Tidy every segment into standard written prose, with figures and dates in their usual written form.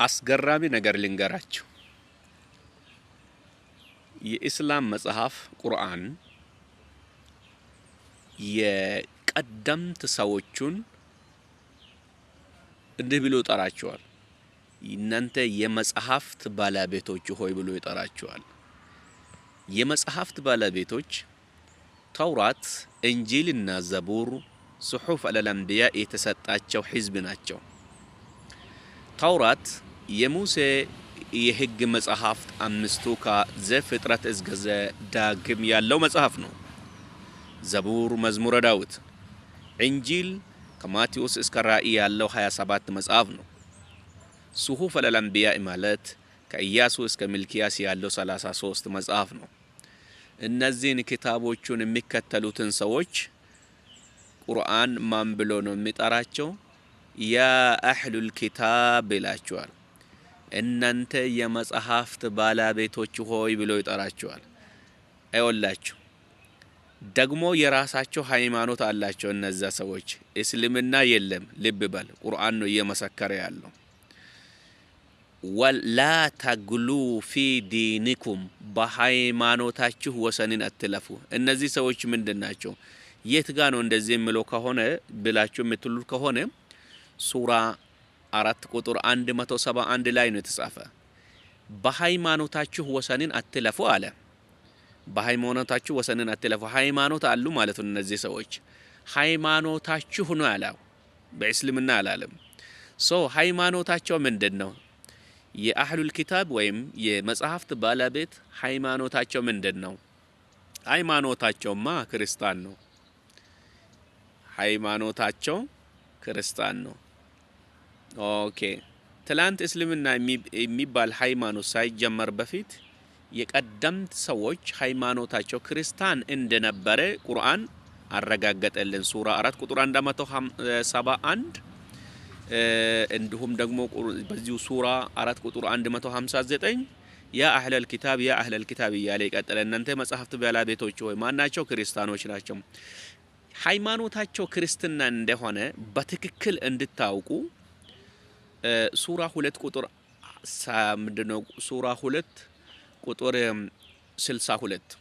አስገራሚ ነገር ልንገራችሁ። የኢስላም መጽሐፍ ቁርአን የቀደምት ሰዎችን እንዲህ ብሎ ይጠራቸዋል። እናንተ የመጽሐፍት ባለቤቶች ሆይ ብሎ ይጠራቸዋል። የመጽሐፍት ባለቤቶች ተውራት፣ እንጂልና ዘቡር፣ ሱሑፍ አልአንቢያ የተሰጣቸው ሕዝብ ናቸው። ተውራት የሙሴ የሕግ መጽሐፍት አምስቱ ከዘፍጥረት እስከ ዘዳግም ያለው መጽሐፍ ነው። ዘቡር መዝሙረ ዳዊት፣ እንጂል ከማቴዎስ እስከ ራእይ ያለው 27 መጽሐፍ ነው። ሱሑፍ አልአንቢያ ማለት ከኢያሱ እስከ ሚልኪያስ ያለው 33 መጽሐፍ ነው። እነዚህን ክታቦቹን የሚከተሉትን ሰዎች ቁርአን ማን ብሎ ነው የሚጠራቸው? ያ አህሉል ኪታብ ይላቸዋል። እናንተ የመጽሐፍት ባለቤቶች ሆይ ብሎ ይጠራቸዋል። አይወላችሁ ደግሞ የራሳቸው ሃይማኖት አላቸው። እነዛ ሰዎች እስልምና የለም፣ ልብ በል፣ ቁርአን ነው እየመሰከረ ያለው። ወላ ተግሉ ፊ ዲኒኩም፣ በሃይማኖታችሁ ወሰንን አትለፉ። እነዚህ ሰዎች ምንድናቸው? የት ጋ ነው እንደዚህ የሚለው ከሆነ ብላችሁ የምትሉት ከሆነ ሱራ 4 ቁጥር 171 ላይ ነው የተጻፈ። በሃይማኖታችሁ ወሰንን አትለፉ አለ። በሃይማኖታችሁ ወሰንን አትለፉ። ሃይማኖት አሉ ማለት ነው እነዚህ ሰዎች። ሃይማኖታችሁ ነው ያለው፣ በእስልምና አላለም። ሃይማኖታቸው ምንድነው? የአህሉል ኪታብ ወይም የመጽሐፍት ባለቤት ሃይማኖታቸው ምንድነው? ሃይማኖታቸውማ ክርስቲያን ነው። ሃይማኖታቸው ክርስቲያን ነው። ኦኬ። ትላንት እስልምና የሚባል ሃይማኖት ሳይጀመር በፊት የቀደምት ሰዎች ሃይማኖታቸው ክርስቲያን እንደነበረ ቁርአን አረጋገጠልን። ሱራ 4 ቁጥር 171 እንዲሁም ደግሞ በዚሁ ሱራ 4 ቁጥር 159 ያ አህለል ኪታብ ያ አህለል ኪታብ እያለ ይቀጥላል። እናንተ መጽሐፍት ባለቤቶች ሆይ ማናቸው? ክርስቲያኖች ናቸው። ሃይማኖታቸው ክርስትና እንደሆነ በትክክል እንድታውቁ ሱራ 2 ቁጥር ምንድነው? ሱራ 2 ቁጥር 62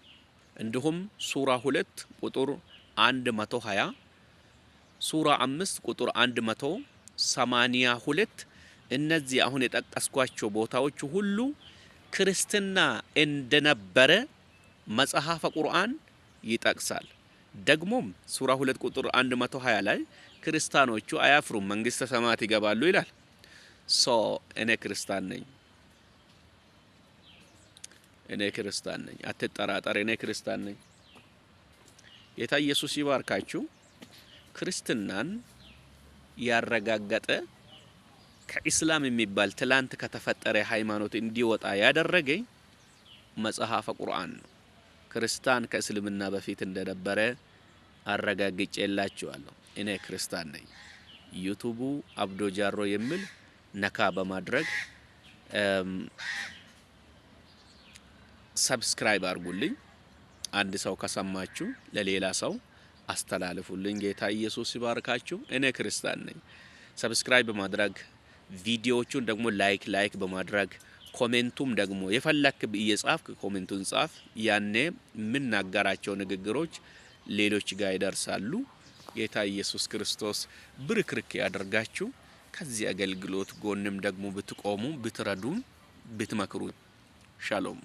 እንዲሁም ሱራ 2 ቁጥር 120 ሱራ 5 ቁጥር 182 እነዚህ አሁን የጠቀስኳቸው ቦታዎች ሁሉ ክርስትና እንደነበረ መጽሐፈ ቁርአን ይጠቅሳል። ደግሞም ሱራ 2 ቁጥር 120 ላይ ክርስቲያኖቹ አያፍሩም መንግስተ ሰማያት ይገባሉ ይላል። እኔ ክርስቲያን ነኝ፣ እኔ ክርስቲያን ነኝ፣ አትጠራጠር፣ እኔ ክርስቲያን ነኝ። ጌታ ኢየሱስ ይባርካችሁ። ክርስትናን ያረጋገጠ ከኢስላም የሚባል ትላንት ከተፈጠረ ሃይማኖት እንዲወጣ ያደረገኝ መጽሐፈ ቁርአን ነው። ክርስቲያን ከእስልምና በፊት እንደነበረ አረጋግጬላችኋለሁ። እኔ ክርስቲያን ነኝ። ዩቲዩቡ አብዶ ጃሮ የሚል ነካ በማድረግ ሰብስክራይብ አድርጉልኝ። አንድ ሰው ከሰማችሁ ለሌላ ሰው አስተላልፉልኝ። ጌታ ኢየሱስ ይባርካችሁ። እኔ ክርስቲያን ነኝ። ሰብስክራይብ በማድረግ ቪዲዮዎቹን ደግሞ ላይክ በማድረግ ኮሜንቱም ደግሞ የፈለክ እየጻፍክ ኮሜንቱን ጻፍ። ያኔ የምናገራቸው ንግግሮች ሌሎች ጋር ይደርሳሉ። ጌታ ኢየሱስ ክርስቶስ ብርክርክ ያደርጋችሁ። ከዚህ አገልግሎት ጎንም ደግሞ ብትቆሙ፣ ብትረዱን፣ ብትመክሩን። ሻሎም